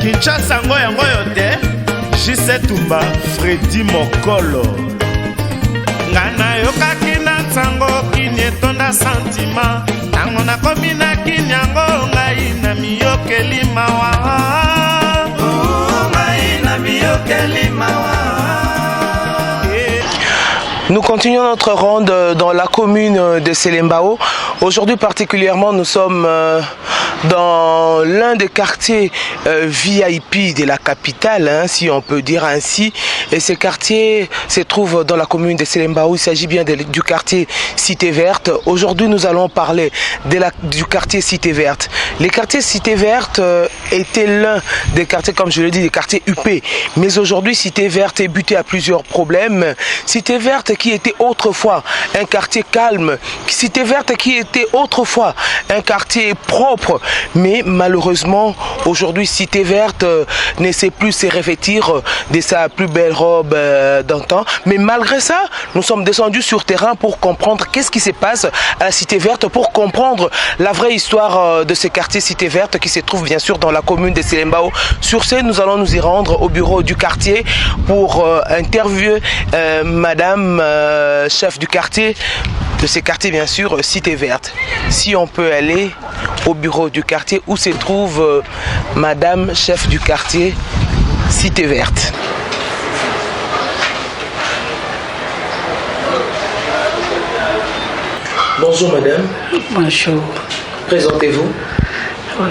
Kinshasa ngo yango yote J.C. Tumba Freddy Mokolo Ngana yokaki na ntango kini etonda sentima Nango nakomi na kini yango ngai na miyokeli mawa Ngai na miyokeli mawa. Nous continuons notre ronde dans la commune de Selembao. Aujourd'hui particulièrement, nous sommes dans l'un des quartiers VIP de la capitale, hein, si on peut dire ainsi. Et ce quartier se trouve dans la commune de Selembao. Il s'agit bien du quartier Cité Verte. Aujourd'hui, nous allons parler du quartier Cité Verte. Les quartiers Cité Verte étaient l'un des quartiers, comme je l'ai dit, des quartiers UP. Mais aujourd'hui, Cité Verte est buté à plusieurs problèmes. Cité Verte qui était autrefois un quartier calme, Cité Verte qui était autrefois un quartier propre, mais malheureusement aujourd'hui Cité Verte ne sait plus se revêtir de sa plus belle robe d'antan. Mais malgré ça, nous sommes descendus sur terrain pour comprendre qu'est-ce qui se passe à la Cité Verte, pour comprendre la vraie histoire de ce quartier Cité Verte qui se trouve bien sûr dans la commune de Selembao. Sur ce, nous allons nous y rendre au bureau du quartier pour interviewer madame chef du quartier, de ce quartier bien sûr, Cité Verte. Si on peut aller au bureau du quartier où se trouve madame chef du quartier, Cité Verte. Bonjour madame. Bonjour. Présentez-vous.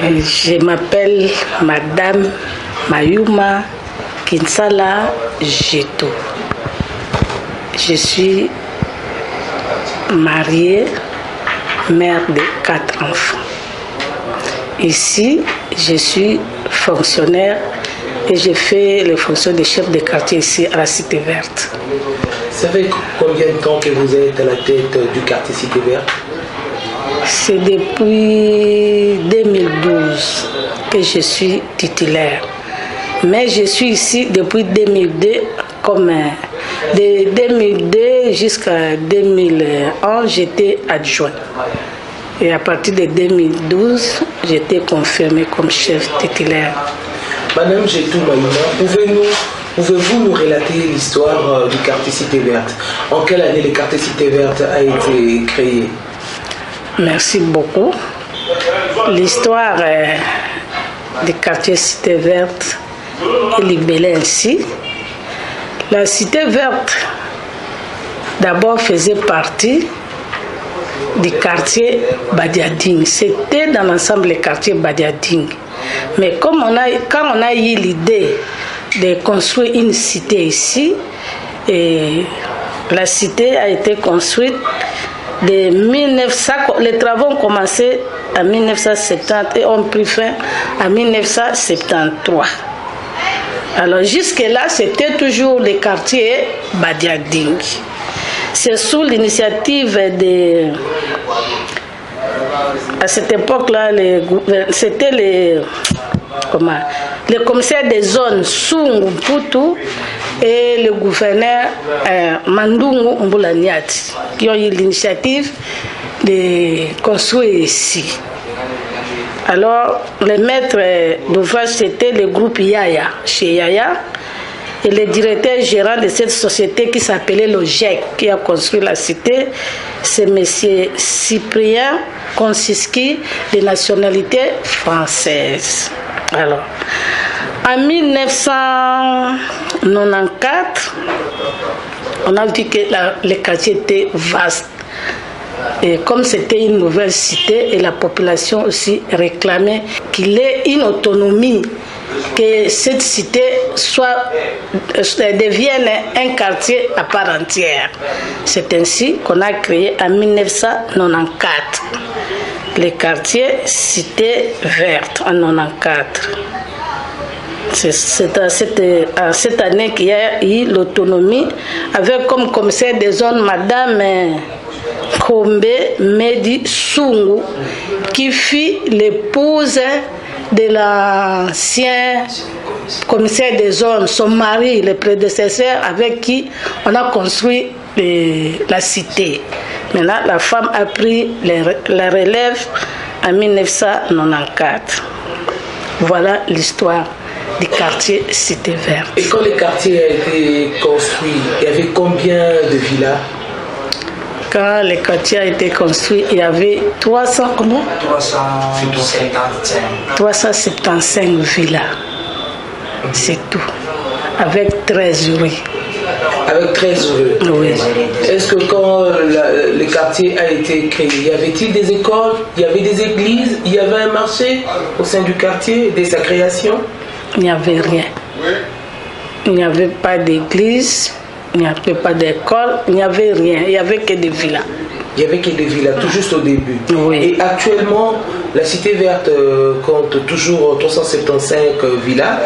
Je m'appelle madame Mayuma Kinsala Jeto. Je suis mariée, mère de 4 enfants. Ici, je suis fonctionnaire et je fais les fonctions de chef de quartier ici à la Cité Verte. Ça fait combien de temps que vous êtes à la tête du quartier Cité Verte? C'est depuis 2012 que je suis titulaire. Mais je suis ici depuis 2002 comme de 2002 jusqu'à 2011, j'étais adjoint. Et à partir de 2012, j'étais confirmée comme chef titulaire. Madame Jetou Mayuma, pouvez-vous nous relater l'histoire du quartier Cité Verte? En quelle année le quartier Cité Verte a été créé? Merci beaucoup. L'histoire du quartier Cité Verte est libellée ainsi. La Cité Verte, d'abord, faisait partie du quartier Badiading. C'était dans l'ensemble du quartier Badiading. Mais quand on a eu l'idée de construire une cité ici, et la cité a été construite de 1900, les travaux ont commencé en 1970 et ont pris fin en 1973. Alors jusque-là, c'était toujours le quartier Badiading. C'est sous l'initiative de... À cette époque-là, c'était le commissaire des zones Sungu Putu et le gouverneur Mandungu Mbulaniati qui ont eu l'initiative de construire ici. Alors, le maître d'ouvrage, c'était le groupe Yaya, chez Yaya, et le directeur gérant de cette société qui s'appelait l'OGEC, qui a construit la cité, c'est M. Cyprien Konsiski, de nationalité française. Alors, en 1994, on a vu que le quartier était vaste. Et comme c'était une nouvelle cité et la population aussi réclamait qu'il ait une autonomie, que cette cité devienne un quartier à part entière. C'est ainsi qu'on a créé en 1994 le quartier Cité Verte en 1994. C'est à cette année qu'il y a eu l'autonomie avec comme commissaire des zones Madame Kombe Medi Sungu, qui fut l'épouse de l'ancien commissaire des zones, son mari, le prédécesseur avec qui on a construit la cité. Maintenant, la femme a pris la relève en 1994. Voilà l'histoire du quartier Cité Verte. Et quand le quartier a été construit, il y avait combien de villas? Quand le quartier a été construit, il y avait 375 villas. C'est tout. Avec 13 rues. Avec 13 rues. Oui. Est-ce que quand le quartier a été créé, y avait-il des écoles, il y avait des églises, il y avait un marché au sein du quartier dès sa création? Il n'y avait rien. Il n'y avait pas d'église, il n'y avait pas d'école, il n'y avait rien. Il n'y avait que des villas. Il n'y avait que des villas, tout juste au début. Oui. Et actuellement, la Cité Verte compte toujours 375 villas,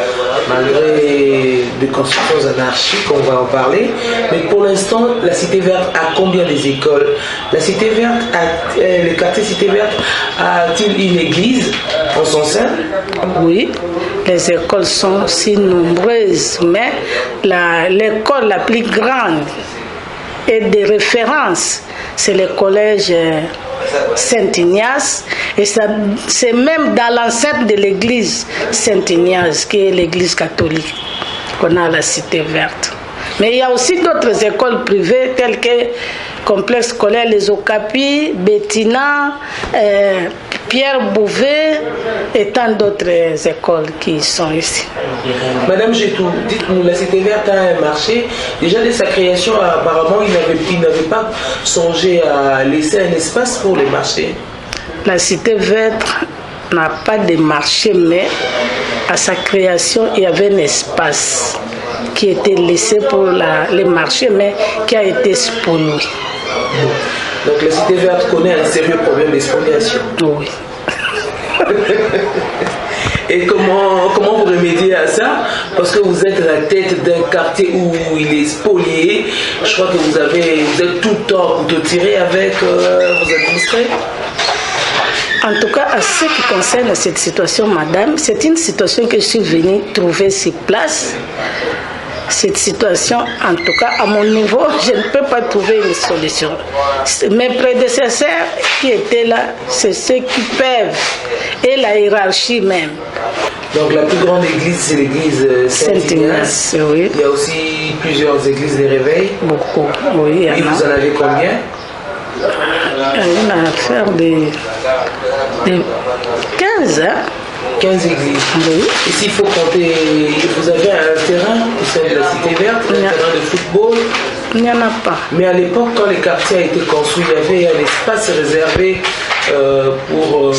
malgré des constructions anarchiques, on va en parler. Mais pour l'instant, la Cité Verte a combien des écoles? La Cité Verte, le quartier Cité Verte, a-t-il une église en son sein? Oui, les écoles sont si nombreuses, mais l'école la plus grande et de référence, c'est le collège Saint-Ignace, et c'est même dans l'enceinte de l'église Saint-Ignace, qui est l'église catholique, qu'on a à la Cité Verte. Mais il y a aussi d'autres écoles privées telles que Complexe scolaire Les Okapis, Bettina, Pierre Bouvet et tant d'autres écoles qui sont ici. Madame Gétou, dites-nous, la Cité Verte a un marché. Déjà dès sa création, apparemment, il n'avait pas songé à laisser un espace pour les marchés. La Cité Verte n'a pas de marché, mais à sa création, il y avait un espace qui était laissé pour les marchés, mais qui a été spolié. Donc la Cité Verte connaît un sérieux problème d'expropriation. Oui. Et comment vous remédiez à ça? Parce que vous êtes à la tête d'un quartier où il est spolié. Je crois que vous êtes tout le temps pour te tirer avec vos administrés. En tout cas, à ce qui concerne cette situation, madame, c'est une situation que je suis venue trouver sur place. Cette situation, en tout cas, à mon niveau, je ne peux pas trouver une solution. Mes prédécesseurs qui étaient là, c'est ceux qui peuvent, et la hiérarchie même. Donc la plus grande église, c'est l'église Saint-Ignace. Oui. Il y a aussi plusieurs églises de réveil. Beaucoup, oui. Et vous en avez combien? Il y a une affaire de 15, hein? 15 églises. Oui. Et s'il faut compter, vous avez un terrain au sein de la Cité Verte, un terrain de football? Il n'y en a pas. Mais à l'époque, quand le quartier a été construit, il y avait un espace réservé pour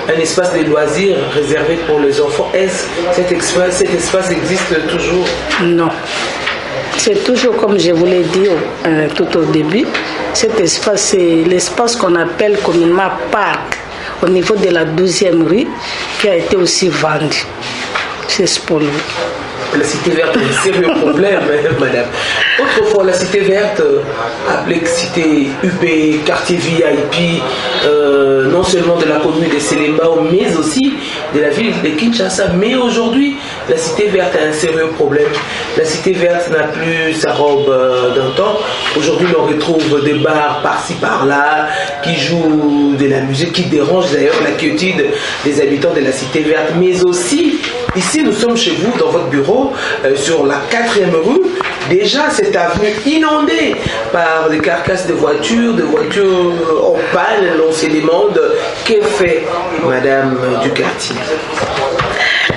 un espace de loisirs réservé pour les enfants. Est-ce que cet espace existe toujours? Non. C'est toujours comme je vous l'ai dit tout au début. Cet espace, c'est l'espace qu'on appelle communément parc, au niveau de la 12e rue, qui a été aussi vendu. C'est spolié. La Cité Verte a un sérieux problème, madame. Autrefois, la Cité Verte, appelée Cité UP, quartier VIP, non seulement de la commune de Selembao, mais aussi de la ville de Kinshasa. Mais aujourd'hui, la Cité Verte a un sérieux problème. La Cité Verte n'a plus sa robe d'antan. Aujourd'hui, on retrouve des bars par-ci par-là qui jouent de la musique, qui dérangent d'ailleurs la quiétude des habitants de la Cité Verte. Mais aussi, ici, nous sommes chez vous, dans votre bureau, sur la 4e rue. Déjà, cette avenue inondée par des carcasses de voitures en panne. On se demande que fait madame du quartier.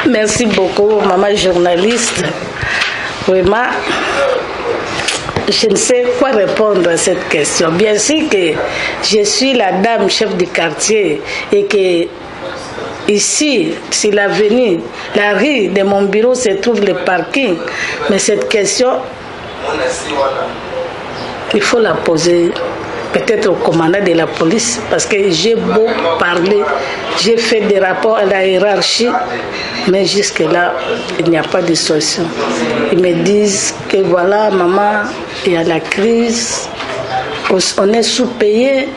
Merci beaucoup, maman journaliste. Vraiment, je ne sais quoi répondre à cette question. Bien sûr que je suis la dame chef du quartier et que ici, sur l'avenue, la rue de mon bureau se trouve le parking. Mais cette question, il faut la poser peut-être au commandant de la police, parce que j'ai beau parler, j'ai fait des rapports à la hiérarchie, mais jusque-là, il n'y a pas de solution. Ils me disent que voilà, maman, il y a la crise, on est sous-payé.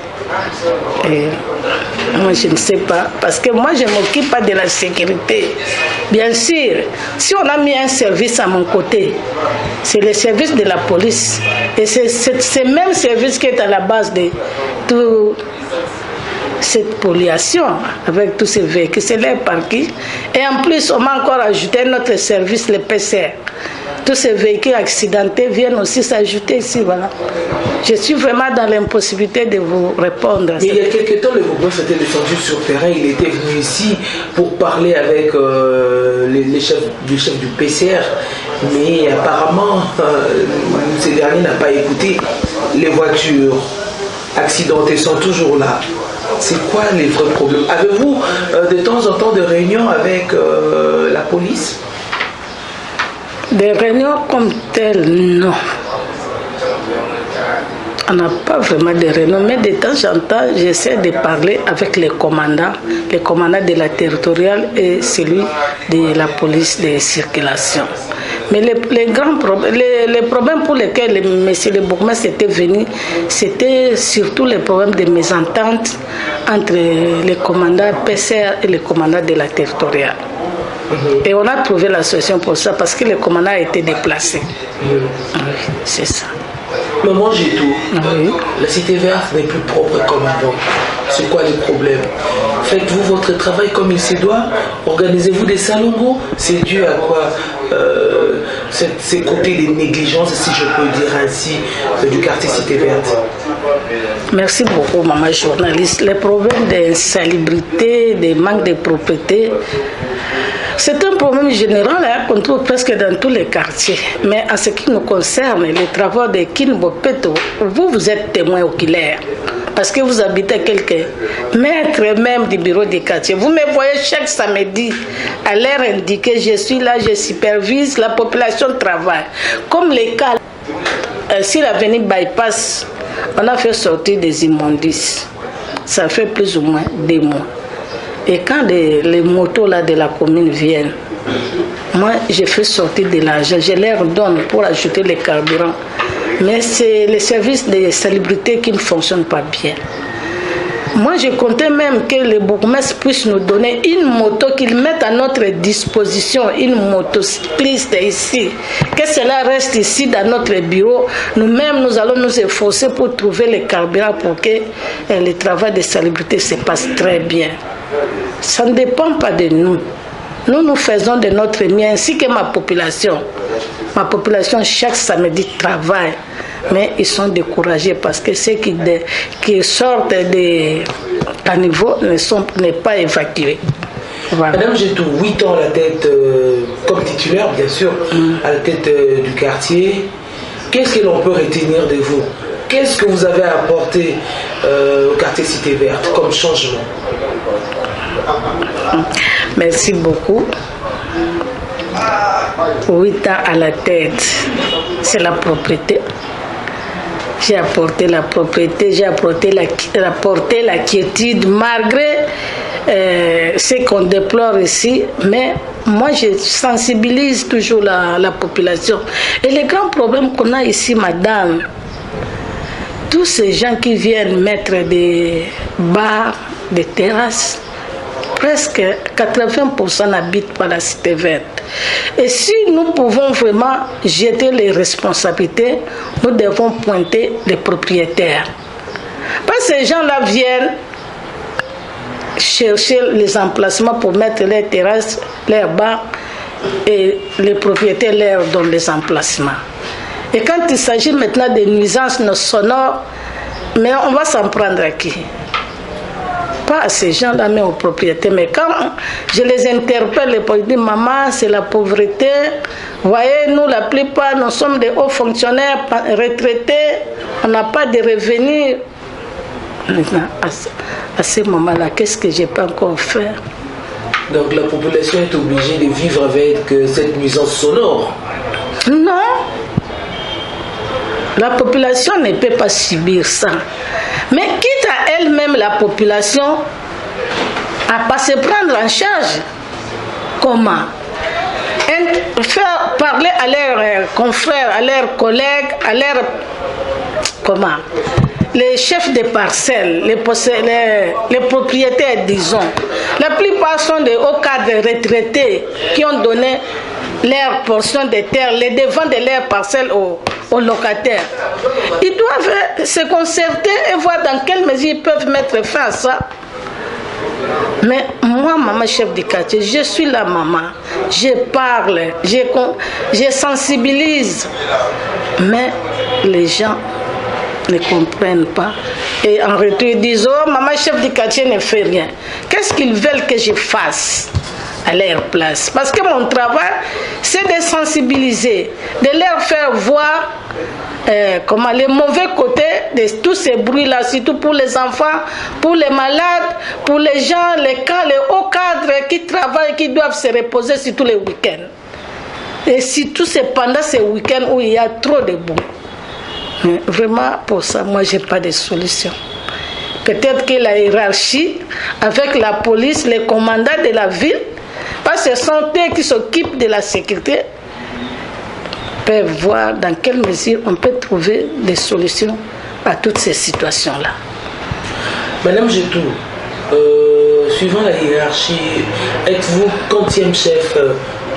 Et moi, je ne sais pas, parce que moi, je ne m'occupe pas de la sécurité. Bien sûr, si on a mis un service à mon côté, c'est le service de la police. Et c'est ce même service qui est à la base de cette pollution avec tous ces véhicules. C'est leur parking. Et en plus, on m'a encore ajouté notre service, le PCR. Tous ces véhicules accidentés viennent aussi s'ajouter ici. Voilà. Je suis vraiment dans l'impossibilité de vous répondre. Mais il y a quelques temps, le gouvernement s'était descendu sur terrain. Il était venu ici pour parler avec les chefs du PCR. Mais apparemment, ces derniers n'ont pas écouté. Les voitures accidentées sont toujours là. C'est quoi les vrais problèmes? Avez-vous de temps en temps des réunions avec la police? Des réunions comme telles, non. On n'a pas vraiment de réunions, mais de temps en temps, j'essaie de parler avec les commandants de la territoriale et celui de la police de circulation. Mais les grands problèmes, les problèmes pour lesquels M. le bourgmestre était venu, c'était surtout les problèmes de mésentente entre les commandants PCR et les commandants de la territoriale. Et on a trouvé la solution pour ça parce que le commandant a été déplacé. Oui, c'est ça. Maman Gétou, la cité verte n'est plus propre comme avant. C'est quoi le problème? Faites-vous votre travail comme il se doit? Organisez-vous des salons? C'est dû à quoi ces côtés de négligence, si je peux dire ainsi, du quartier cité verte? Merci beaucoup, maman journaliste. Les problèmes d'insalubrité, de manque de propreté, c'est un problème général qu'on trouve presque dans tous les quartiers. Mais en ce qui nous concerne, les travaux de Kinbopeto, vous êtes témoin oculaire. Parce que vous habitez quelques mètres même du bureau du quartier. Vous me voyez chaque samedi à l'heure indiquée, je suis là, je supervise, la population travaille. Comme les cas, si l'avenue bypass, on a fait sortir des immondices. Ça fait plus ou moins des mois. Et quand les motos là de la commune viennent, moi je fais sortir de l'argent, je leur donne pour ajouter les carburants. Mais c'est les services de salubrité qui ne fonctionnent pas bien. Moi je comptais même que le bourgmestre puisse nous donner une moto, qu'il mette à notre disposition, une motocycliste ici, que cela reste ici dans notre bureau. Nous-mêmes nous allons nous efforcer pour trouver les carburants pour que le travail de salubrité se passe très bien. Ça ne dépend pas de nous. Nous faisons de notre mieux, ainsi que ma population. Ma population, chaque samedi, travaille. Mais ils sont découragés parce que ceux qui sortent des caniveaux n'est pas évacués. Voilà. Madame Gétou, 8 ans à la tête, comme titulaire, bien sûr, à la tête du quartier. Qu'est-ce que l'on peut retenir de vous? Qu'est-ce que vous avez apporté au quartier Cité Verte comme changement? Merci beaucoup. 8 ans à la tête, c'est la propriété. J'ai apporté la propriété, j'ai apporté la quiétude malgré ce qu'on déplore ici. Mais moi, je sensibilise toujours la population. Et les grands problèmes qu'on a ici, madame, tous ces gens qui viennent mettre des bars, des terrasses, presque 80% n'habitent pas la cité verte. Et si nous pouvons vraiment jeter les responsabilités, nous devons pointer les propriétaires. Parce que ces gens-là viennent chercher les emplacements pour mettre les terrasses, leurs bars, et les propriétaires leur donnent les emplacements. Et quand il s'agit maintenant des nuisances sonores, mais on va s'en prendre à qui? Pas à ces gens-là, mais aux propriétaires. Mais quand je les interpelle, ils disent, maman, c'est la pauvreté. Vous voyez, nous, la plupart, nous sommes des hauts fonctionnaires retraités. On n'a pas de revenus. Maintenant, à ce moment-là, qu'est-ce que je peux encore faire? Donc la population est obligée de vivre avec cette nuisance sonore? Non. La population ne peut pas subir ça. Mais quitte à elle-même, la population, à ne pas se prendre en charge. Comment? Faire parler à leurs confrères, à leurs collègues, à leurs... Comment? Les chefs de parcelles, les propriétaires, disons. La plupart sont des hauts cadres retraités qui ont donné leur portion de terre, les devants de leurs parcelles aux locataires. Ils doivent se concerter et voir dans quelle mesure ils peuvent mettre fin à ça. Mais moi, maman chef du quartier, je suis la maman. Je parle, je sensibilise. Mais les gens ne comprennent pas. Et en retour, ils disent, oh, maman chef du quartier ne fait rien. Qu'est-ce qu'ils veulent que je fasse à leur place? Parce que mon travail, c'est de sensibiliser, de leur faire voir comment les mauvais côtés de tous ces bruits-là, surtout pour les enfants, pour les malades, pour les gens, les hauts cadres qui travaillent, qui doivent se reposer surtout les week-ends. Et surtout c'est pendant ces week-ends où il y a trop de bruit. Mais vraiment, pour ça, moi, je n'ai pas de solution. Peut-être que la hiérarchie, avec la police, les commandants de la ville, parce que ce sont eux qui s'occupent de la sécurité, peuvent voir dans quelle mesure on peut trouver des solutions à toutes ces situations-là. Madame Jetou, suivant la hiérarchie, êtes-vous 40e chef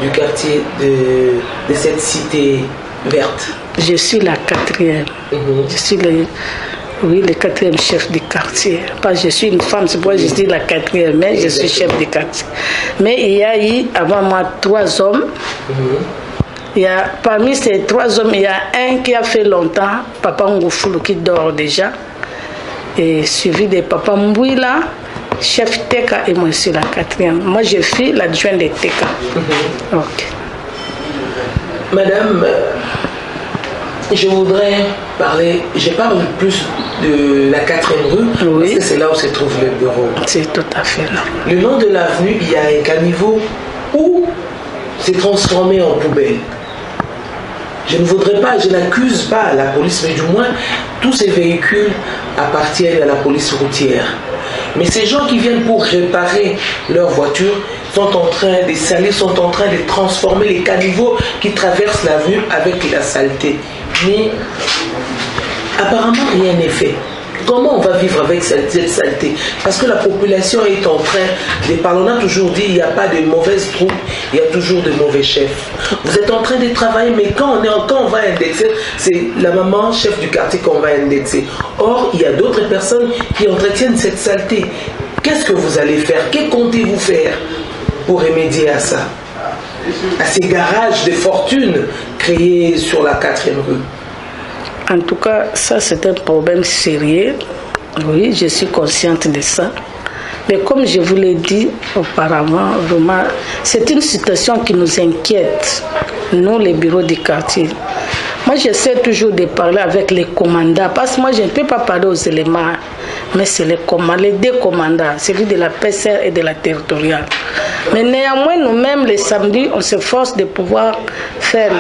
du quartier de cette cité verte? Je suis la 4e. Je suis le 4e chef du quartier. Pas je suis une femme, c'est pourquoi je dis la 4e, mais je suis chef du quartier. Mais il y a eu avant moi 3 hommes. Parmi ces 3 hommes, il y a un qui a fait longtemps, Papa Ngoufoulou, qui dort déjà, et suivi de Papa Mbouila, chef Teka, et moi je suis la 4e. Moi je suis l'adjoint de Teka. Okay. Madame, je voudrais parler, je parle plus de la 4e rue, oui. Parce que c'est là où se trouve le bureau. C'est tout à fait là. Le long de l'avenue, il y a un caniveau où c'est transformé en poubelle. Je ne voudrais pas, je n'accuse pas la police, mais du moins, tous ces véhicules appartiennent à la police routière. Mais ces gens qui viennent pour réparer leur voiture sont en train de salir, sont en train de transformer les caniveaux qui traversent l'avenue avec la saleté. Mais apparemment, rien n'est fait. Comment on va vivre avec cette saleté? Parce que la population est en train de parler. On a toujours dit il n'y a pas de mauvaises troupes, il y a toujours de mauvais chefs. Vous êtes en train de travailler, mais quand on va indexer, c'est la maman chef du quartier qu'on va indexer. Or, il y a d'autres personnes qui entretiennent cette saleté. Qu'est-ce que vous allez faire? Que comptez-vous faire pour remédier à ça? À ces garages de fortune créés sur la 4e rue? En tout cas, ça c'est un problème sérieux. Oui, je suis consciente de ça. Mais comme je vous l'ai dit auparavant, vraiment, c'est une situation qui nous inquiète, nous les bureaux du quartier. Moi, j'essaie toujours de parler avec les commandants, parce que moi, je ne peux pas parler aux éléments, mais c'est les 2 commandants, celui de la PCR et de la territoriale. Mais néanmoins, nous-mêmes, les samedis, on s'efforce de pouvoir faire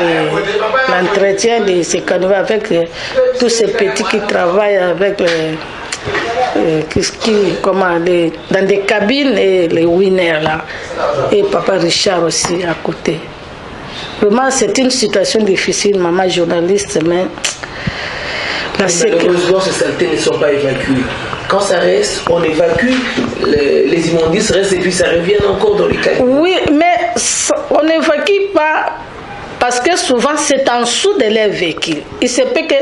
l'entretien de ces caniveaux avec tous ces petits qui travaillent avec dans des cabines et les winners là. Et Papa Richard aussi à côté. Vraiment, c'est une situation difficile, maman journaliste, mais malheureusement, ces saletés ne sont pas évacuées. Quand ça reste, on évacue, les immondices restent et puis ça revient encore dans les caniveaux. Oui, mais on n'évacue pas parce que souvent c'est en dessous de leur véhicule. Il se peut que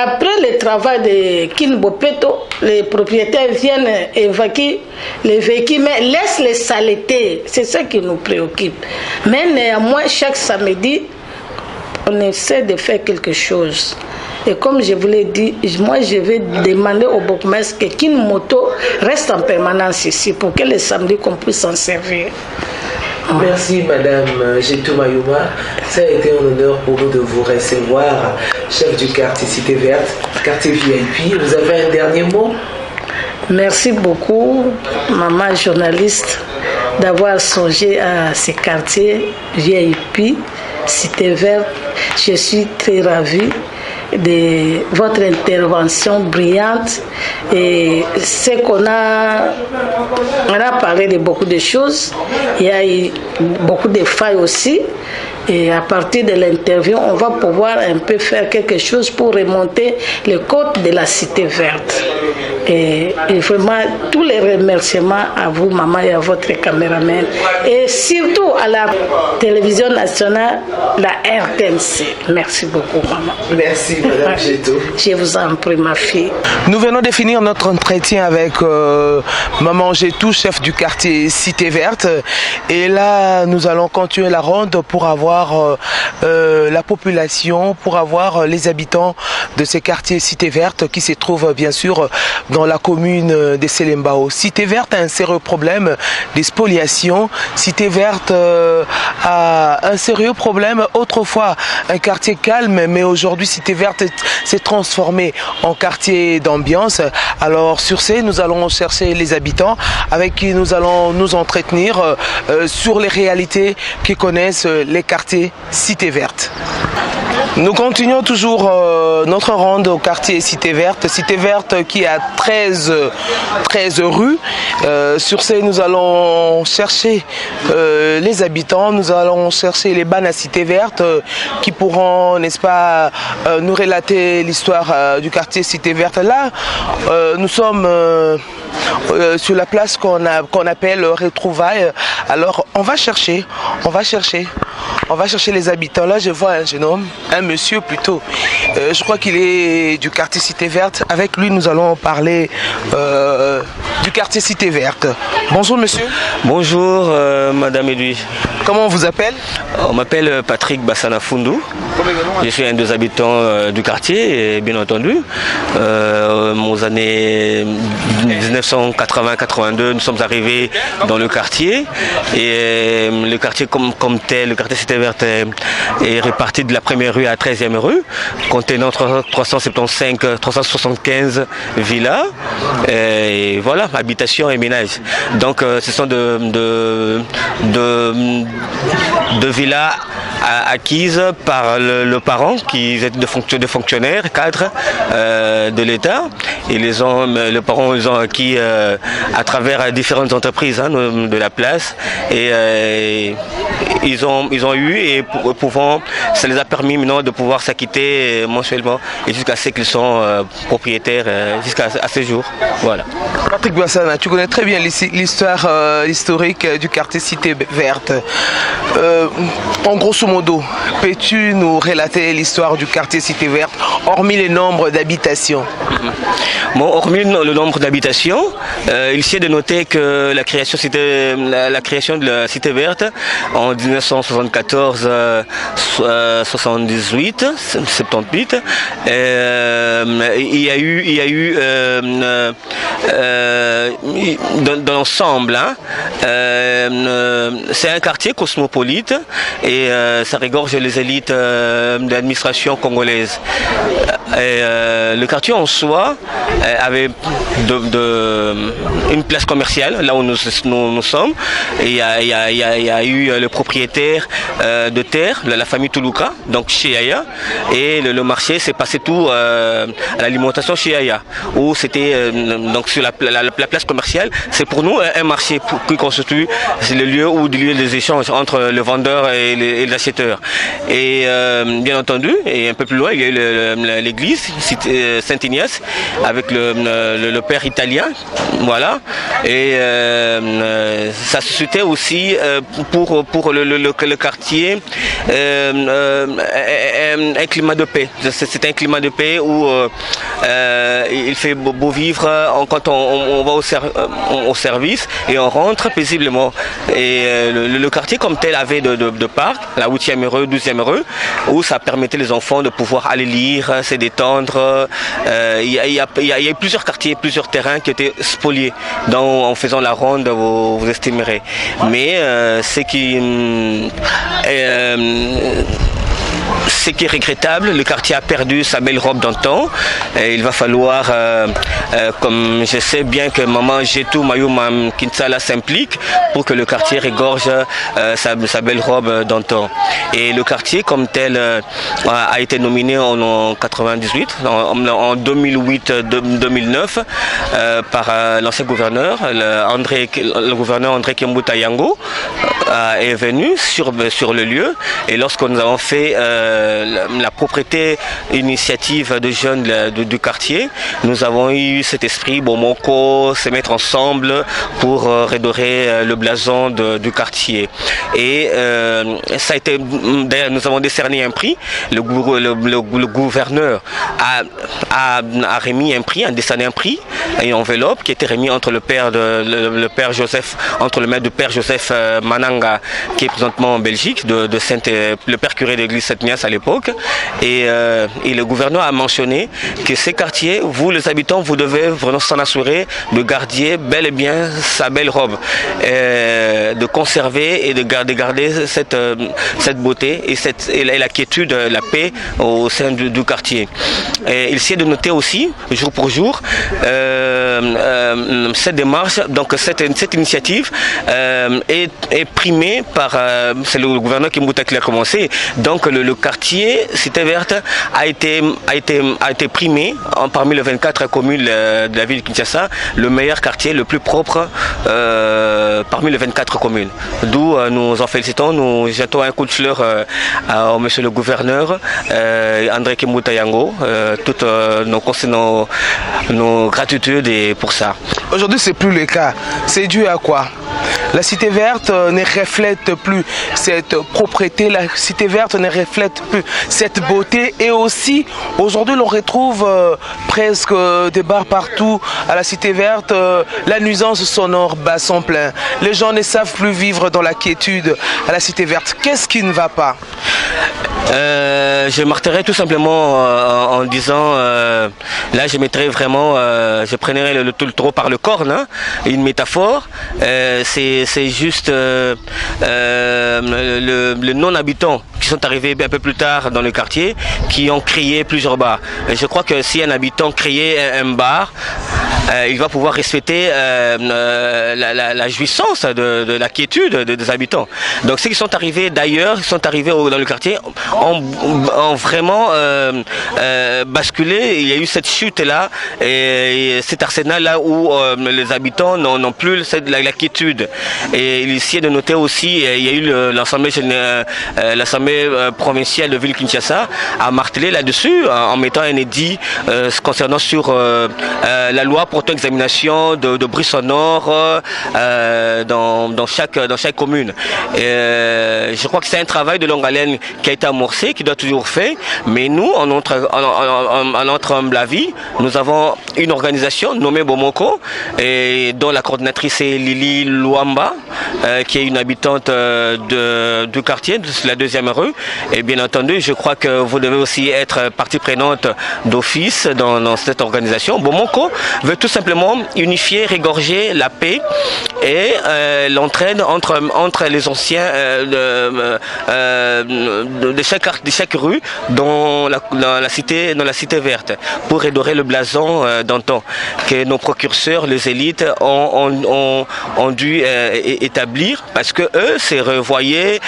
après le travail de Kinbopeto, les propriétaires viennent évacuer les véhicules, mais laissent les saletés. C'est ça qui nous préoccupe. Mais néanmoins, chaque samedi, on essaie de faire quelque chose. Et comme je vous l'ai dit, moi je vais demander au bourgmestre qu'une moto reste en permanence ici pour que les samedis qu'on puisse s'en servir. Merci Madame Jetou Mayuma. Ça a été un honneur pour nous de vous recevoir, chef du quartier Cité Verte, quartier VIP. Vous avez un dernier mot? Merci beaucoup, maman journaliste, d'avoir songé à ces quartiers VIP, Cité Verte. Je suis très ravie de votre intervention brillante et c'est qu'on a parlé de beaucoup de choses, il y a eu beaucoup de failles aussi et à partir de l'interview on va pouvoir un peu faire quelque chose pour remonter les côtes de la Cité Verte et vraiment tous les remerciements à vous maman et à votre caméraman et surtout à la télévision nationale, la RTNC. Merci beaucoup maman. Merci. Madame Géto. Je vous en prie, ma fille. Nous venons de finir notre entretien avec Maman Gétou, chef du quartier Cité Verte. Et là, nous allons continuer la ronde pour avoir la population, pour avoir les habitants de ces quartiers Cité Verte qui se trouvent bien sûr dans la commune de Selembao. Cité Verte a un sérieux problème de spoliation. Cité Verte a un sérieux problème. Autrefois, un quartier calme, mais aujourd'hui, Cité Verte s'est transformé en quartier d'ambiance. Alors sur ce, nous allons chercher les habitants avec qui nous allons nous entretenir sur les réalités que connaissent les quartiers Cité Verte. Nous continuons toujours notre ronde au quartier Cité Verte qui a 13 rues. Sur ce, nous allons chercher les habitants, nous allons chercher les bannes à Cité Verte qui pourront, n'est-ce pas, nous relater l'histoire du quartier Cité Verte. Là, nous sommes sur la place qu'on appelle Retrouvailles. Alors, on va chercher les habitants. Là, je vois un jeune homme, un monsieur plutôt. Je crois qu'il est du quartier Cité Verte. Avec lui, nous allons parler du quartier Cité Verte. Bonjour, monsieur. Bonjour, madame et lui. Comment on vous appelle? On m'appelle Patrick Bassana Fundou. Je suis un des habitants du quartier, et bien entendu. Aux années 1980-82, nous sommes arrivés dans le quartier. Et le quartier comme tel, le quartier Cité Verte est réparti de la première rue à la 13e rue, contenant 375 villas. Et voilà, habitations et ménages. Donc ce sont de villas acquises par le parent qui étaient de fonctionnaires, cadres de l'État. Et le parent les ont acquis à travers différentes entreprises de la place. Et ils ont eu, et ça les a permis maintenant de pouvoir s'acquitter mensuellement et jusqu'à ce qu'ils sont propriétaires jusqu'à ce jour. Voilà. Patrick Bassana, tu connais très bien l'histoire historique du quartier Cité Verte. En grosso modo, peux-tu nous relater l'histoire du quartier Cité Verte, hormis le nombre d'habitations? Bon, hormis le nombre d'habitations, il s'est de noter que la création de la Cité Verte en 1974-78, 78, il y a eu dans l'ensemble, c'est un quartier cosmopolite et ça regorge les élites de l'administration congolaise. Le quartier en soi avait une place commerciale là où nous sommes. Et il y a eu le propriétaire de terre, la famille Toulouka, donc chez Yaya, et le marché s'est passé tout à l'alimentation chez Yaya, où c'était donc sur la place commerciale. C'est pour nous un marché qui constitue le lieu des échanges entre le vendeur et l'acheteur. Et bien entendu, et un peu plus loin, il y a eu l'église Saint-Ignace avec le père italien, voilà. Et ça suscitait aussi pour le quartier un climat de paix. C'est un climat de paix où il fait beau vivre quand on va au service et on rentre paisiblement. Et le quartier comme tel avait de parcs, la 8e rue, 12e rue, où ça permettait les enfants de pouvoir aller lire, se détendre. Il y a eu plusieurs quartiers, plusieurs terrains qui étaient spoliés. Donc en faisant la ronde, vous estimerez. Mais ce qui est regrettable, le quartier a perdu sa belle robe d'antan. Il va falloir, comme je sais bien que Maman Gétou Mayou Kinsala s'implique pour que le quartier regorge sa belle robe d'antan. Et le quartier comme tel a été nominé en 98, en 2008-2009 par l'ancien gouverneur, le gouverneur André Kimbouta Yango est venu sur le lieu. Et lorsque nous avons fait la propriété initiative de jeunes du quartier, nous avons eu cet esprit Bomoko, se mettre ensemble pour redorer le blason du quartier. Et ça a été, d'ailleurs, nous avons décerné un prix. Le gouverneur a remis un prix, a décerné un prix, une enveloppe qui était remis entre le maire du père Joseph Mananga, qui est présentement en Belgique, le père curé de l'église Saint-Ignace à l'époque, et le gouverneur a mentionné que ces quartiers, vous les habitants, vous devez vraiment s'en assurer de garder bel et bien sa belle robe, de conserver et de garder cette beauté et la quiétude, la paix au sein du quartier. Et il s'est de noter aussi, jour pour jour, cette démarche, donc cette initiative est primée par, c'est le gouverneur Kimbouta qui l'a commencé, donc le quartier Cité Verte a été primé parmi les 24 communes de la ville de Kinshasa, le meilleur quartier, le plus propre parmi les 24 communes. D'où nous en félicitons, nous jetons un coup de fleur au monsieur le gouverneur André Kimbouta Yango, toutes nos gratitudes pour ça. Aujourd'hui, c'est plus le cas. C'est dû à quoi? La Cité Verte ne reflète plus cette propreté, la Cité Verte ne reflète plus cette beauté, et aussi aujourd'hui l'on retrouve presque des bars partout à la Cité Verte, la nuisance sonore bat son plein. Les gens ne savent plus vivre dans la quiétude à la Cité Verte. Qu'est-ce qui ne va pas? Je marterai tout simplement en disant, là je mettrai vraiment, je prendrai le taureau par le corne, hein, une métaphore, c'est juste le non-habitant qui sont arrivés un peu plus tard dans le quartier, qui ont créé plusieurs bars. Et je crois que si un habitant créait un bar, il va pouvoir respecter la jouissance de la quiétude des habitants. Donc ceux qui sont arrivés d'ailleurs, sont arrivés dans le quartier, ont vraiment basculé. Il y a eu cette chute-là, et cet arsenal-là où les habitants n'ont plus la quiétude. Et ici de noter aussi, il y a eu l'Assemblée provinciale de ville Kinshasa a martelé là-dessus en mettant un édit concernant sur la loi portant examination de bruit sonore dans chaque commune. Je crois que c'est un travail de longue haleine qui a été amorcé, qui doit toujours faire, mais nous, en notre humble avis, nous avons une organisation nommée Bomoko, et dont la coordinatrice est Lili Luamba, qui est une habitante du quartier, de la 2e rue. Et bien entendu, je crois que vous devez aussi être partie prenante d'office dans cette organisation. Bomoko veut tout simplement unifier, régorger la paix et l'entraide entre les anciens de chaque rue dans la cité verte, pour redorer le blason d'antan que nos précurseurs, les élites, ont dû établir, parce que eux se revoyaient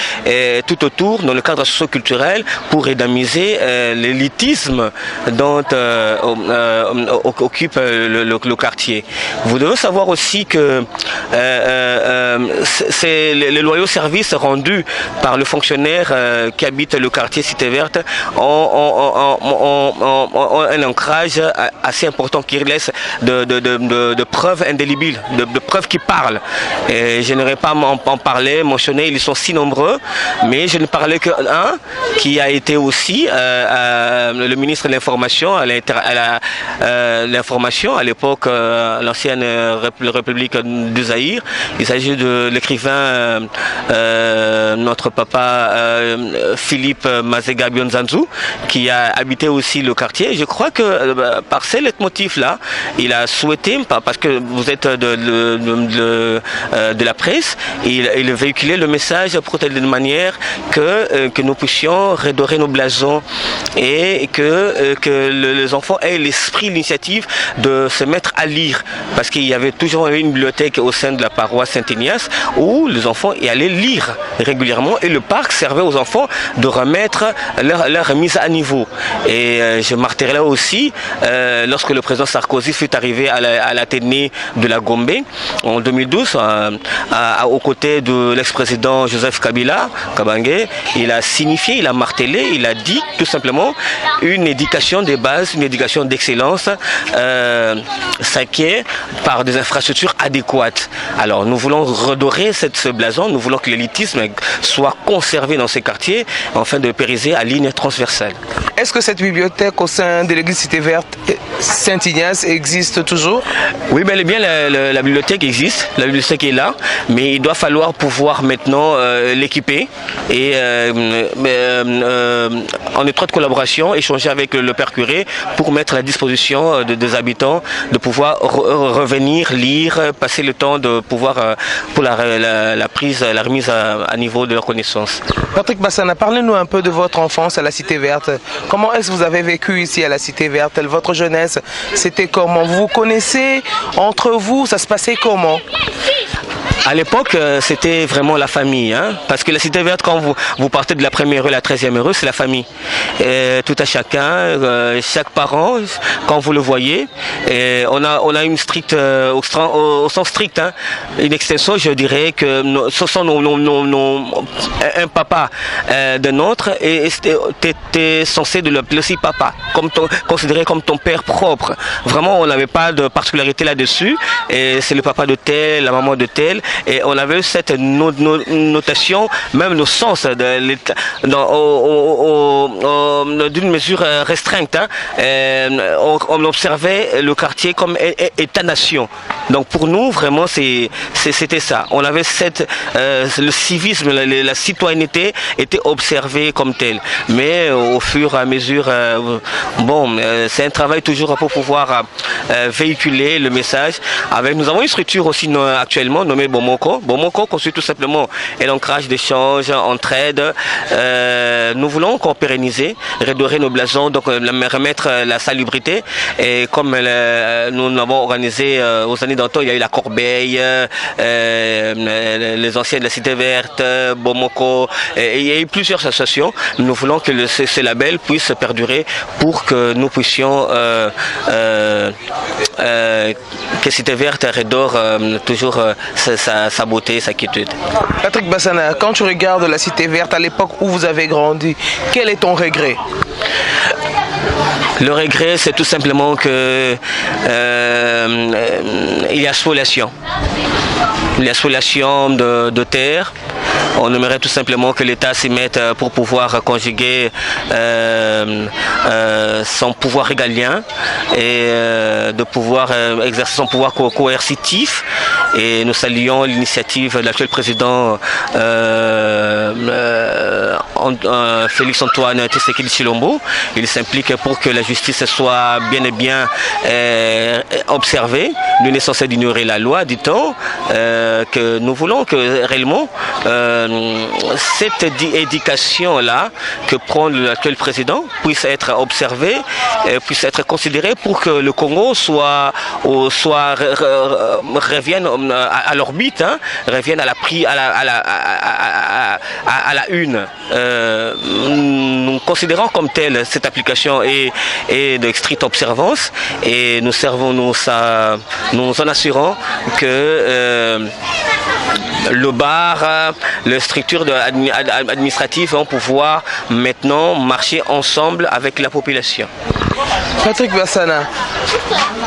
tout autour dans le cadre socio-culturel pour édamiser l'élitisme dont occupe le quartier. Vous devez savoir aussi que c'est les loyaux services rendus par le fonctionnaire qui habite le quartier Cité Verte ont un ancrage assez important qui laisse de preuves indélébiles, de preuves qui parlent. Et je n'aurais pas en parler, mentionner, ils sont si nombreux, mais je ne parlais qu'un qui a été aussi le ministre de l'Information à l'époque, l'ancienne République du Zaïre. Il s'agit de l'écrivain, notre papa Philippe Mazega Bionzanzu, qui a habité aussi le quartier. Je crois que par ces leitmotifs-là, il a souhaité, parce que vous êtes de la presse, il véhiculait le message pour telle manière que nous puissions redorer nos blasons et que les enfants aient l'esprit, l'initiative de se mettre à lire, parce qu'il y avait toujours une bibliothèque au sein de la paroisse Saint-Ignace où les enfants y allaient lire régulièrement, et le parc servait aux enfants de remettre leur mise à niveau. Et je marterai là aussi, lorsque le président Sarkozy fut arrivé à l'Athénée de la Gombe en 2012, aux côtés de l'ex-président Joseph Kabila Kabange, il il a signifié, il a martelé, il a dit tout simplement une éducation de base, une éducation d'excellence s'acquiert par des infrastructures adéquates. Alors nous voulons redorer ce blason, nous voulons que l'élitisme soit conservé dans ces quartiers afin de périser à ligne transversale. Est-ce que cette bibliothèque au sein de l'église Cité Verte Saint-Ignace existe toujours? Oui, bel et bien la bibliothèque existe, la bibliothèque est là, mais il doit falloir pouvoir maintenant l'équiper et en étroite collaboration échanger avec le père curé pour mettre à la disposition des habitants de pouvoir revenir, lire, passer le temps de pouvoir pour la remise à niveau de leurs connaissances. Patrick Bassana, parlez-nous un peu de votre enfance à la Cité Verte. Comment est-ce que vous avez vécu ici à la Cité Verte? Votre jeunesse, c'était comment? Vous vous connaissez entre vous? Ça se passait comment? À l'époque, c'était vraiment la famille, hein, parce que la Cité Verte, quand vous partez de la première rue, la 13e rue, c'est la famille. Tout à chacun, chaque parent, quand vous le voyez, on a une stricte, au sens strict, hein, une extension, je dirais que ce sont un papa de nôtre et t'étais censé de l'appeler aussi papa, considéré comme ton père propre. Vraiment, on n'avait pas de particularité là-dessus, et c'est le papa de tel, la maman de tel. Et on avait cette notation, même le sens d'une mesure restreinte. Hein. On observait le quartier comme État-nation. Donc pour nous, vraiment, c'était ça. On avait le civisme, la citoyenneté était observée comme telle. Mais au fur et à mesure, c'est un travail toujours pour pouvoir véhiculer le message. Nous avons une structure aussi actuellement nommée Bomoko. Bomoko constitue tout simplement un ancrage d'échange, entraide. Nous voulons encore pérenniser, redorer nos blasons, donc remettre la salubrité. Et comme nous l'avons organisé aux années d'antan, il y a eu la Corbeille, les anciens de la Cité Verte, Bomoko, il y a eu plusieurs associations. Nous voulons que ces labels puissent perdurer pour que nous puissions que Cité Verte redore toujours sa beauté, sa quiétude. Patrick Bassana, quand tu regardes la Cité Verte à l'époque où vous avez grandi, quel est ton regret? Le regret, c'est tout simplement que il y a spoliation. Il y a spoliation de terre. On aimerait tout simplement que l'État s'y mette pour pouvoir conjuguer son pouvoir régalien et de pouvoir exercer son pouvoir coercitif. Et nous saluons l'initiative de l'actuel président Félix Antoine Tshisekedi Tshilombo. Il s'implique pour que la justice soit bien et bien observée. Nous n'est censé ignorer la loi, dit-on, que nous voulons que réellement cette éducation-là que prend l'actuel président puisse être observée, puisse être considérée pour que le Congo revienne à l'orbite, hein, revienne à la une. Nous considérons comme telle cette application est de stricte observance et nous en assurons que le bar, les structures administratives vont pouvoir maintenant marcher ensemble avec la population. Patrick Bassana,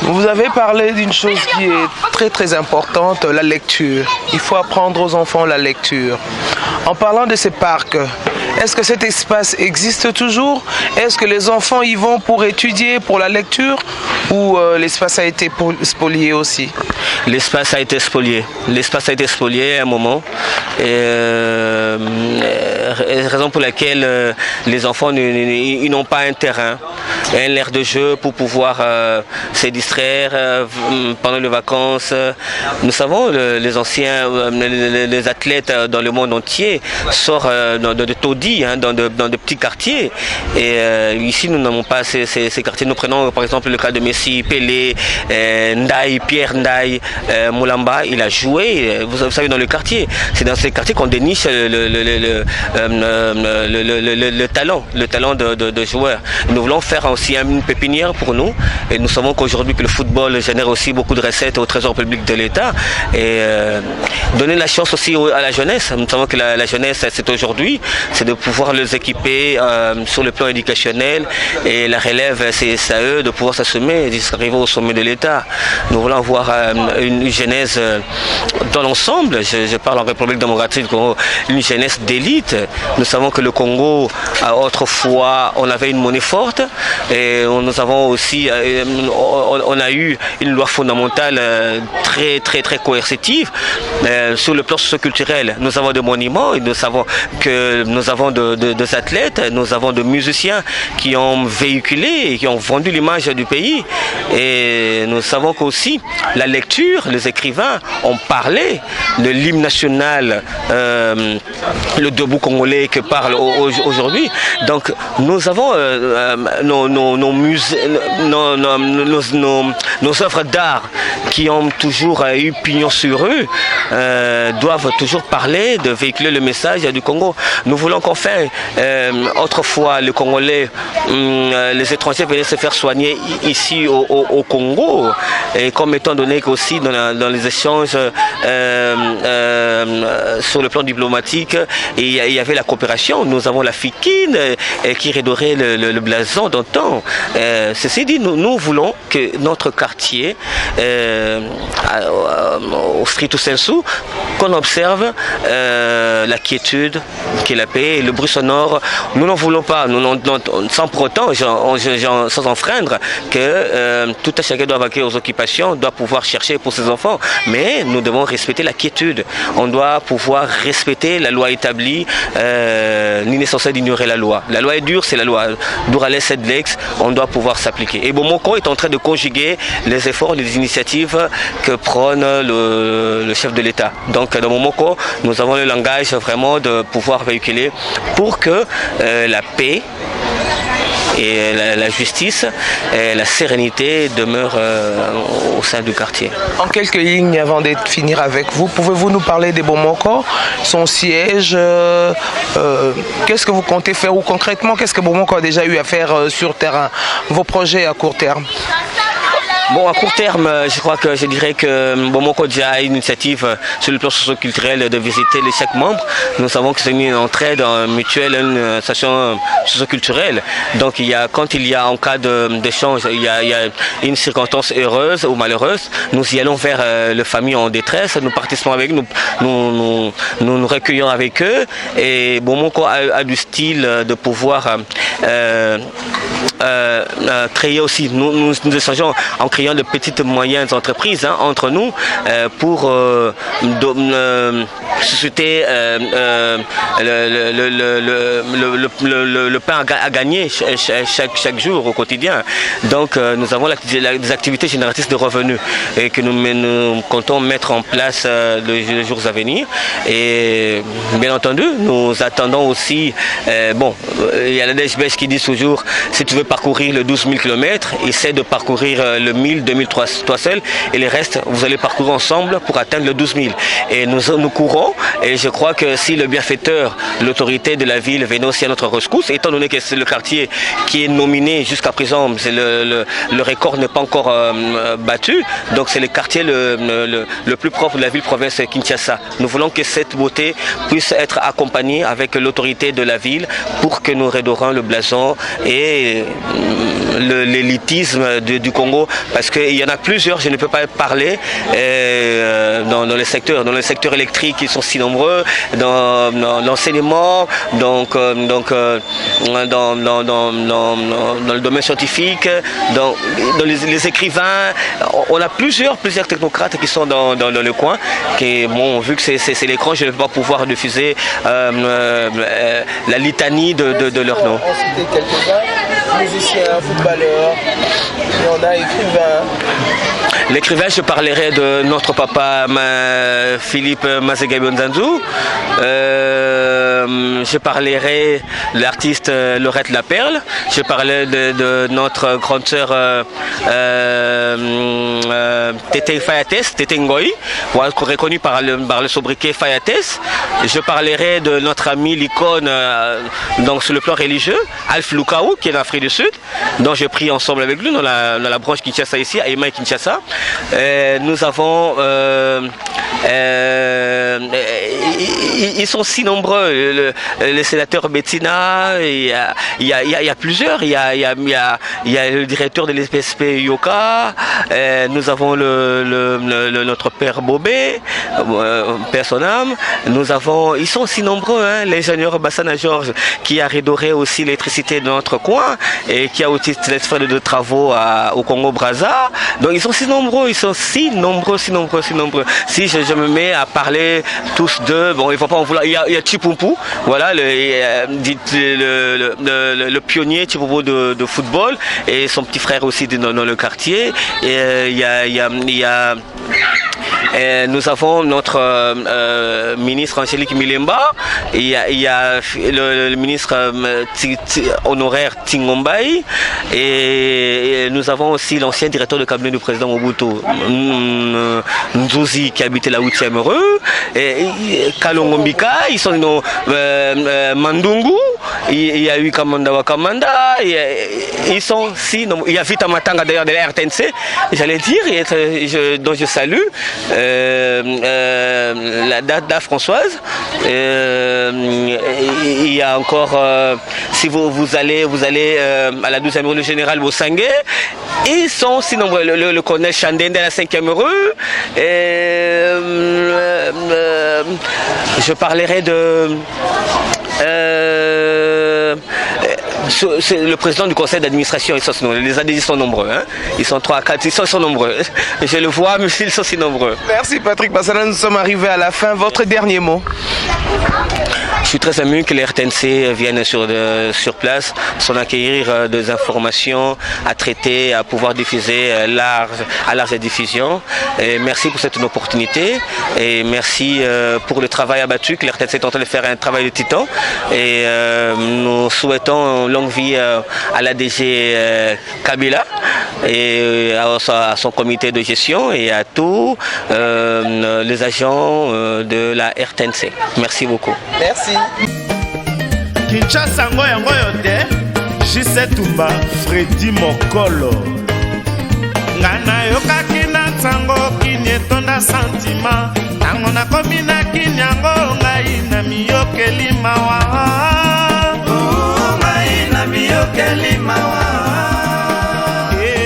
vous avez parlé d'une chose qui est très très importante, la lecture. Il faut apprendre aux enfants la lecture. En parlant de ces parcs, est-ce que cet espace existe toujours? Est-ce que les enfants y vont pour étudier, pour la lecture? Ou l'espace a été spolié aussi? L'espace a été spolié. L'espace a été spolié à un moment. Raison pour laquelle les enfants n'ont pas un terrain, un aire de jeu pour pouvoir se distraire pendant les vacances. Nous savons, les anciens, les athlètes dans le monde entier sortent de taudis, hein, dans de petits quartiers. Et ici, nous n'avons pas ces quartiers. Nous prenons par exemple le cas de Messi, Pelé, Ndaï, Pierre Ndaï, Moulamba. Il a joué, vous savez, dans le quartier. C'est dans ces quartiers qu'on déniche le talent de joueurs. Nous voulons faire aussi une pépinière pour nous. Et nous savons qu'aujourd'hui que le football génère aussi beaucoup de recettes au trésor public de l'État. Et donner la chance aussi à la jeunesse. Nous savons que la jeunesse, c'est aujourd'hui. C'est de pouvoir les équiper sur le plan éducationnel, et la relève, c'est à eux de pouvoir s'assumer et d'arriver au sommet de l'État. Nous voulons avoir une genèse dans l'ensemble, je parle en République démocratique du Congo, une jeunesse d'élite. Nous savons que le Congo, autrefois, on avait une monnaie forte, et nous avons aussi, on a eu une loi fondamentale très coercitive. Sur le plan socio-culturel, nous avons des monuments, et nous savons que nous avons des athlètes, nous avons des musiciens qui ont véhiculé et qui ont vendu l'image du pays. Et nous savons qu'aussi la lecture, les écrivains ont parlé de l'hymne national, le debout congolais que parle aujourd'hui. Donc nous avons nos œuvres d'art qui ont toujours eu pignon sur eux, doivent toujours parler de véhiculer le message du Congo. Nous voulons qu'enfin, autrefois, les Congolais, les étrangers venaient se faire soigner ici au Congo, et comme étant donné qu'aussi dans les échanges sur le plan diplomatique, il y avait la coopération. Nous avons la FIKIN qui redorait le blason d'antan. Ceci dit, nous voulons que notre quartier, au Street Oussensou, qu'on observe la quiétude, qui est la paix, et le bruit sonore. Nous n'en voulons pas, sans pour autant, sans enfreindre, que tout un chacun doit vaquer aux occupations, doit pouvoir chercher pour ses enfants, mais nous devons respecter la quiétude. On doit pouvoir respecter la loi établie, ni n'est censé ignorer la loi. La loi est dure, c'est la loi. Durale sed lex, on doit pouvoir s'appliquer. Et Bomoko est en train de conjuguer les efforts, les initiatives que prône le chef de l'État. Donc dans Bomoko, nous avons le langage vraiment de pouvoir véhiculer pour que la paix et la justice et la sérénité demeurent au sein du quartier. En quelques lignes, avant de finir avec vous, pouvez-vous nous parler de Bomoko, son siège, qu'est-ce que vous comptez faire, ou concrètement, qu'est-ce que Bomoko a déjà eu à faire sur terrain, vos projets à court terme? Bon, à court terme, je dirais que Bomoko déjà a une initiative sur le plan socio-culturel de visiter chaque membre. Nous savons que c'est une entraide mutuelle, une station socio-culturelle. Donc quand il y a en cas d'échange, il y a une circonstance heureuse ou malheureuse, nous y allons vers les familles en détresse, nous participons avec nous recueillons avec eux. Et Bomoko a du style de pouvoir créer aussi, nous échangeons en créant de petites et moyennes entreprises entre nous pour susciter le pain à gagner chaque jour au quotidien. Donc nous avons des activités génératrices de revenus et que nous comptons mettre en place les jours à venir. Et bien entendu, nous attendons aussi, il y a la DHBH qui dit toujours, si tu veux parcourir le 12 000 km, essaie de parcourir le 1000, 2000, toi seul, et les restes, vous allez parcourir ensemble pour atteindre le 12 000. Et nous courons, et je crois que si le bienfaiteur, l'autorité de la ville venait aussi à notre rescousse, étant donné que c'est le quartier qui est nominé jusqu'à présent, le record n'est pas encore battu, donc c'est le quartier le plus propre de la ville-province Kinshasa. Nous voulons que cette beauté puisse être accompagnée avec l'autorité de la ville pour que nous redorons le blason et l'élitisme du Congo, parce qu'il y en a plusieurs, je ne peux pas parler dans les secteurs électriques qui sont si nombreux, dans l'enseignement, dans le domaine scientifique, dans les écrivains. On a plusieurs technocrates qui sont dans le coin, qui, bon, vu que c'est l'écran, je ne vais pas pouvoir diffuser la litanie de leur nom. Musicien, footballeur, on a écrivain. L'écrivain, je parlerai de notre papa Philippe Mazegabionzanzou. Je parlerai de l'artiste Laurette Laperle. Je parlerai de notre grande sœur Tété Fayates, Tété Ngoï, reconnue par le sobriquet Fayates. Je parlerai de notre ami l'icône sur le plan religieux, Alf Lukaou, qui est d'Afrique du Sud, dont j'ai pris ensemble avec lui dans la branche Kinshasa ici, à Emma et Kinshasa. Nous avons Ils sont si nombreux. Le sénateur Bettina, il y a plusieurs. Il y a le directeur de l'SPSP Yoka. Nous avons notre père Bobé, père son âme. Ils sont si nombreux. Hein, l'ingénieur Bassana Georges qui a redoré aussi l'électricité de notre coin et qui a aussi fait de travaux au Congo-Brazza. Donc ils sont si nombreux, si nombreux. Si je me mets à parler tous d'eux, bon, il ne faut pas en vouloir. Il y a Chipoupou, voilà, le pionnier Chipoupou de football et son petit frère aussi dans le quartier. Nous avons notre ministre Angélique Milemba, il y a le ministre honoraire Tingombaï et nous avons aussi l'ancien directeur de cabinet du président Mobutu, Nzouzi, qui habitait la 8e rue, et Kalongombika, ils sont Mandungu, il y a eu Kamanda Wakamanda, ils sont si nombreux. Il y a Vita Matanga d'ailleurs de la RTNC, j'allais dire, dont je salue. La date Françoise. Il y a encore, si vous allez à la 12e rue, le général Bosangue, ils sont si nombreux. Le colonel Chandende à la 5e rue. Je parlerai de le président du conseil d'administration. Les adhérents sont nombreux, hein. Ils sont 3 à 4, ils sont nombreux. Je le vois, mais ils sont si nombreux. Merci Patrick Bassana, nous sommes arrivés à la fin. Votre dernier mot? Je suis très ému que les RTNC viennent sur place, sans acquérir des informations à traiter, à pouvoir diffuser à large diffusion. Et merci pour cette opportunité et merci pour le travail abattu que les RTNC est en train de faire, un travail de titan. Et nous souhaitons longue vie à la DG Kabila et à son comité de gestion et à tous les agents de la RTNC. Merci beaucoup. Merci. Kinshasa yango yote Jise Tumba Freddy Mokolo Ngana yokaki na ntango kini etonda santima Tango nakomi na kinyango ngai na miyokeli mawa